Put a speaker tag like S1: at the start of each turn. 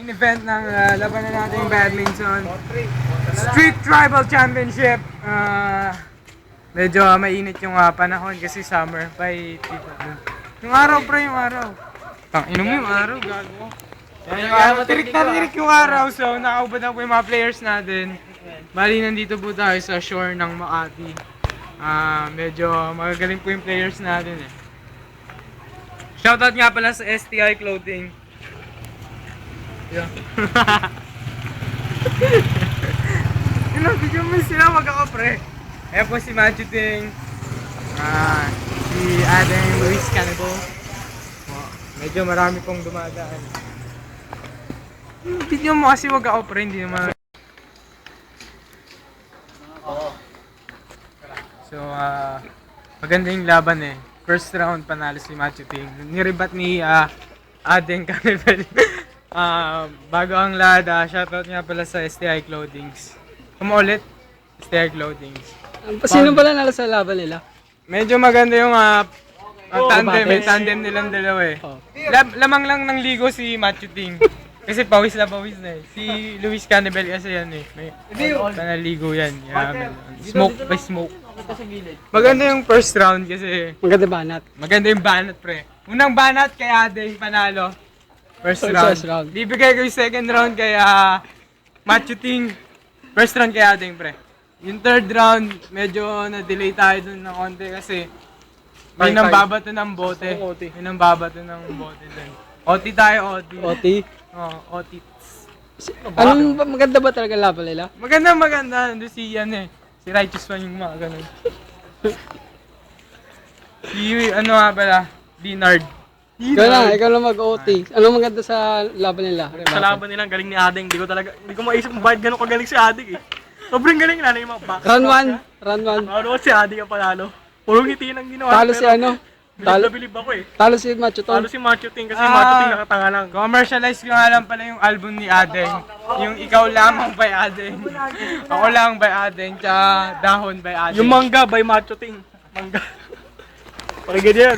S1: Event ng labanan nating badminton Street Tribal Championship. Medyo mainit yung panahon kasi summer by yung araw pre, yung araw. Inom mo yung araw, gago. Tirik na tirik yung araw, so nakaubad na po yung mga players natin. Bali, nandito po tayo sa shore ng Makati. Medyo magagaling po yung players natin eh. Shoutout nga pala sa STI Clothing. Yeah. Video mo sila, wag ako pre. Ayan po si Matthew Ting, si Adam Luis Canibo. Medyo marami pong dumadaan. Video mo kasi wag ako pre, hindi naman. So, maganda yung laban eh. First round panalo si Matthew Ting. Niribat ni Aden Canibo. Bago ang lahat, shoutout nga pala sa STI Clothings. Umulit, STI Clothings.
S2: Sino pala nalo sa laban nila?
S1: Medyo maganda yung tandem, may tandem nilang dalawa eh. Lamang lang ng ligo si Matthew Ting. Kasi pawis na eh. Si Luis Canibel kasi yan eh. May panaligo yan. Smoke by smoke. Maganda yung first round kasi maganda yung banat pre. Unang banat kay Adeng panalo. First round. Bibigay ko yung second round kay Matthew Ting. First round kay Adeng pre. Yung third round, medyo na-delay tayo dun ng konti kasi may nambabato ng bote. May nambabato ng bote dun. OT tayo, OT.
S2: OT?
S1: Oo, OT.
S2: Anong maganda ba talaga laban nila?
S1: Maganda. Nandun si yan eh. Si Righteous One yung mga ganun. Ano nga pala? Dinard.
S2: Ikaw lang mag-OT. Anong maganda sa laban nila?
S3: Sa laban nila, galing ni Adeng. Hindi ko maisip kung bakit gano'n kagaling si Adeng eh. Sobrang galing na yung mga back.
S2: Round 1.
S3: Ano si Adeng ang panalo. Puro ngiti ang ginawa.
S2: Talo si ano?
S3: Bilib ako eh.
S2: Talo si Matthew Ting.
S3: Talo si Matthew Ting kasi Matthew Ting nakatanga lang.
S1: Commercialize ko nga lang pala yung album ni Adeng. Yung Ikaw Lamang by Adeng. Ako Lang by Adeng. Tsaka Dahon by Adeng.
S3: Yung Mangga by Matthew Ting. Mangga. Pakinggan yan.